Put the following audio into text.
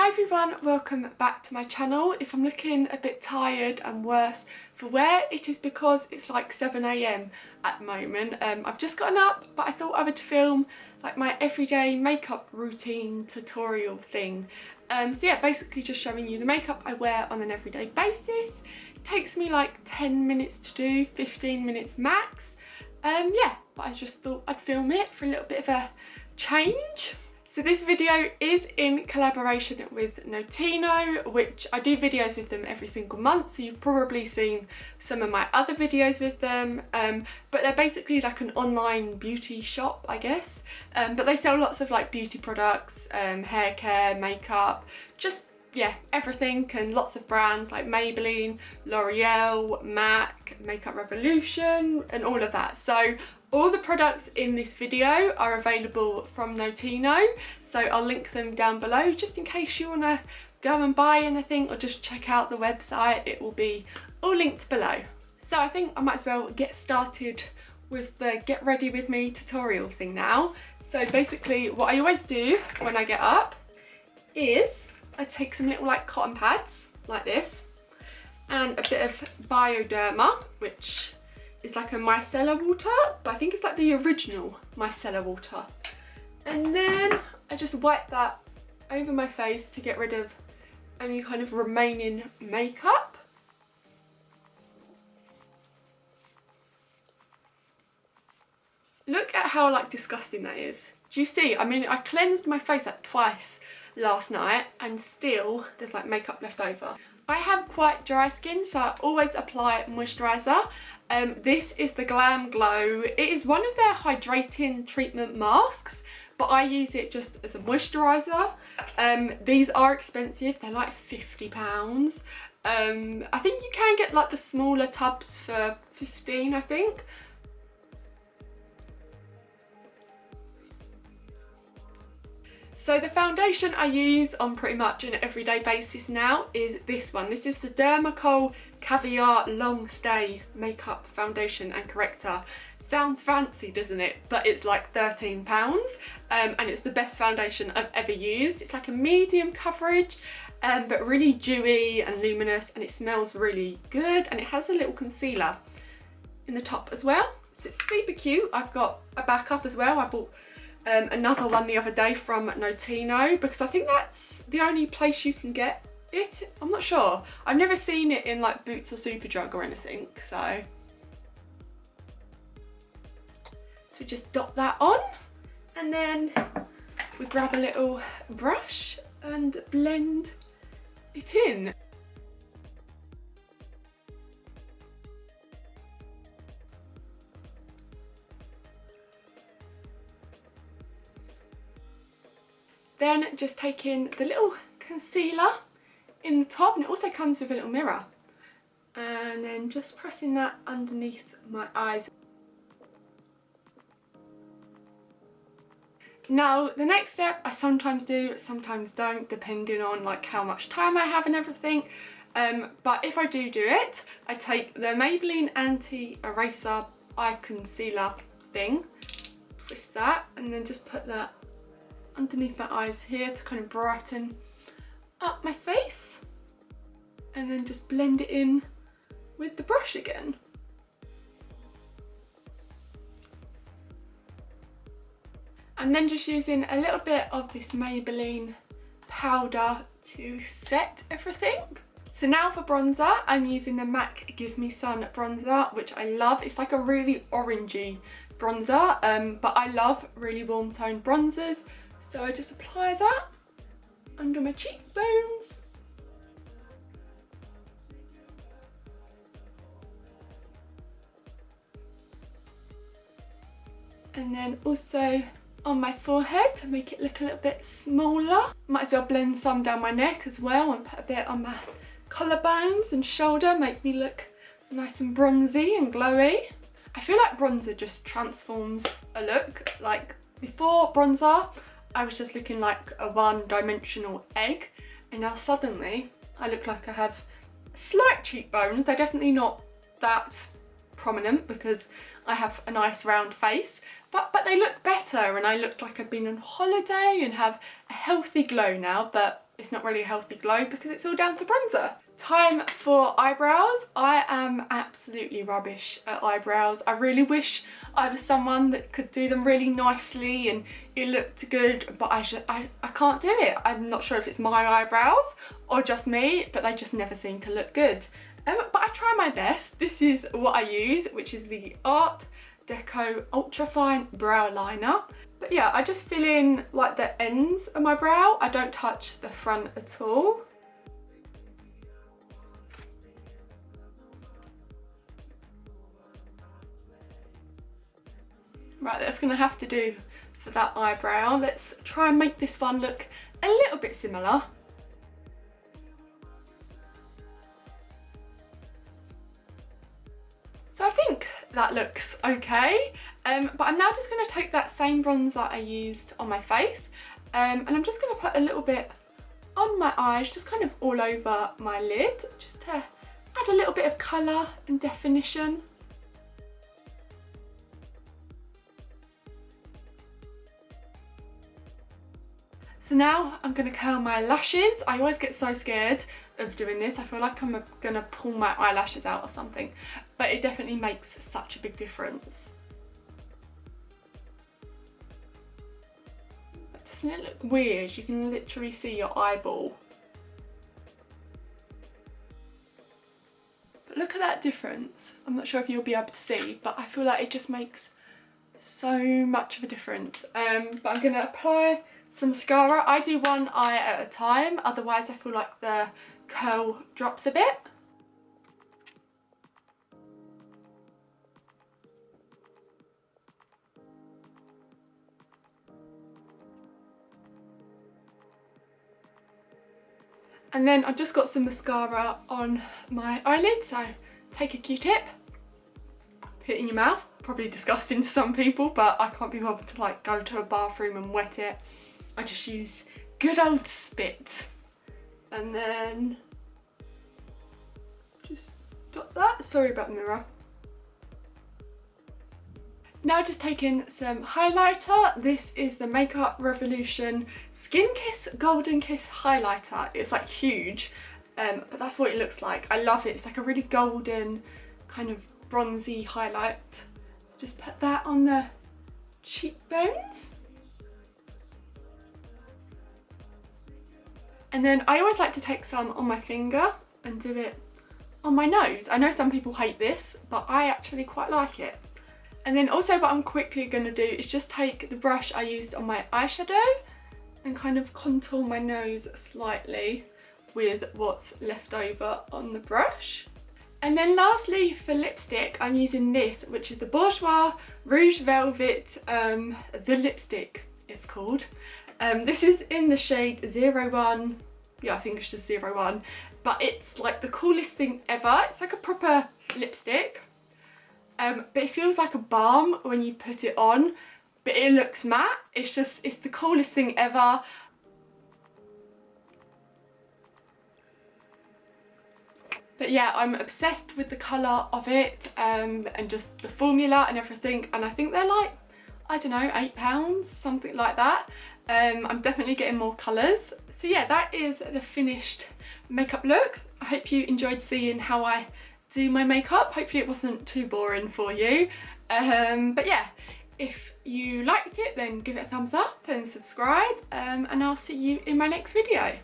Hi everyone, welcome back to my channel. If I'm looking a bit tired and worse for wear, it is because it's like 7 AM at the moment. I've just gotten up, but I thought I would film like my everyday makeup routine tutorial thing. So yeah, basically just showing you the makeup I wear on an everyday basis. It takes me like 10 minutes to do, 15 minutes max. Yeah, but I just thought I'd film it for a little bit of a change. So this video is in collaboration with Notino, which I do videos with them every single month, so you've probably seen some of my other videos with them, but they're basically like an online beauty shop, I guess, but they sell lots of like beauty products, hair care, makeup, just yeah, everything, and lots of brands like Maybelline, L'Oreal, MAC, Makeup Revolution and all of that. So all the products in this video are available from Notino, so I'll link them down below just in case you want to go and buy anything or just check out the website. It will be all linked below. So I think I might as well get started with the get ready with me tutorial thing now. So basically what I always do when I get up is I take some little like cotton pads like this and a bit of Bioderma, which is like a micellar water, but I think it's like the original micellar water. And then I just wipe that over my face to get rid of any kind of remaining makeup. Look at how like disgusting that is. Do you see? I mean, I cleansed my face like twice last night and still there's like makeup left over. I have quite dry skin, so I always apply moisturiser. This is the Glam Glow. It is one of their hydrating treatment masks, but I use it just as a moisturiser. These are expensive, they're like £50. I think you can get like the smaller tubs for 15, I think. So the foundation I use on pretty much an everyday basis now is this one. This is the Dermacol Caviar Long Stay Makeup Foundation and Corrector. Sounds fancy, doesn't it? But it's like £13, and it's the best foundation I've ever used. It's like a medium coverage, but really dewy and luminous, and it smells really good, and it has a little concealer in the top as well. So it's super cute. I've got a backup as well. I bought another one the other day from Notino because I think that's the only place you can get it. I'm not sure. I've never seen it in like Boots or Superdrug or anything, so we just dot that on, and then we grab a little brush and blend it in. Then just taking the little concealer in the top, and it also comes with a little mirror, and then just pressing that underneath my eyes. Now the next step I sometimes do, sometimes don't, depending on like how much time I have and everything, but if I do it, I take the Maybelline Anti-Eraser Eye Concealer thing, twist that, and then just put that underneath my eyes here to kind of brighten up my face, and then just blend it in with the brush again. I'm then just using a little bit of this Maybelline powder to set everything. So now for bronzer, I'm using the MAC Give Me Sun bronzer, which I love. It's like a really orangey bronzer, but I love really warm toned bronzers. So I just apply that under my cheekbones. And then also on my forehead to make it look a little bit smaller. Might as well blend some down my neck as well and put a bit on my collarbones and shoulder, make me look nice and bronzy and glowy. I feel like bronzer just transforms a look. Like before bronzer, I was just looking like a one-dimensional egg, and now suddenly I look like I have slight cheekbones. They're definitely not that prominent because I have a nice round face, but they look better, and I look like I've been on holiday and have a healthy glow now. But it's not really a healthy glow because it's all down to bronzer. Time for eyebrows. I am absolutely rubbish at eyebrows. I really wish I was someone that could do them really nicely and it looked good, but I can't do it. I'm not sure if it's my eyebrows or just me, but they just never seem to look good. But I try my best. This is what I use, which is the Art Deco Ultra Fine Brow Liner. But yeah, I just fill in like the ends of my brow. I don't touch the front at all. Right, that's gonna have to do for that eyebrow. Let's try and make this one look a little bit similar. So I think that looks okay, but I'm now just going to take that same bronzer I used on my face, and I'm just going to put a little bit on my eyes, just kind of all over my lid, just to add a little bit of colour and definition. So now I'm going to curl my lashes. I always get so scared of doing this. I feel like I'm going to pull my eyelashes out or something, but it definitely makes such a big difference. But doesn't it look weird? You can literally see your eyeball. But look at that difference. I'm not sure if you'll be able to see, but I feel like it just makes so much of a difference. But I'm going to apply some mascara. I do one eye at a time, otherwise I feel like the curl drops a bit. And then I've just got some mascara on my eyelid, so take a Q-tip, put it in your mouth. Probably disgusting to some people, but I can't be bothered to like go to a bathroom and wet it. I just use good old spit, and then just dot that. Sorry about the mirror. Now just taking some highlighter. This is the Makeup Revolution Skin Kiss Golden Kiss highlighter. It's like huge, but that's what it looks like. I love it. It's like a really golden kind of bronzy highlight. So just put that on the cheekbones. And then I always like to take some on my finger and do it on my nose. I know some people hate this, but I actually quite like it. And then also what I'm quickly going to do is just take the brush I used on my eyeshadow and kind of contour my nose slightly with what's left over on the brush. And then lastly for lipstick, I'm using this, which is the Bourjois Rouge Velvet, the lipstick it's called. This is in the shade 01, yeah I think it's just 01, but it's like the coolest thing ever. It's like a proper lipstick, but it feels like a balm when you put it on, but it looks matte. It's the coolest thing ever. But yeah, I'm obsessed with the colour of it, and just the formula and everything, and I think they're like, I don't know, £8, something like that. I'm definitely getting more colours. So yeah, that is the finished makeup look. I hope you enjoyed seeing how I do my makeup. Hopefully it wasn't too boring for you. But yeah, if you liked it, then give it a thumbs up and subscribe, and I'll see you in my next video.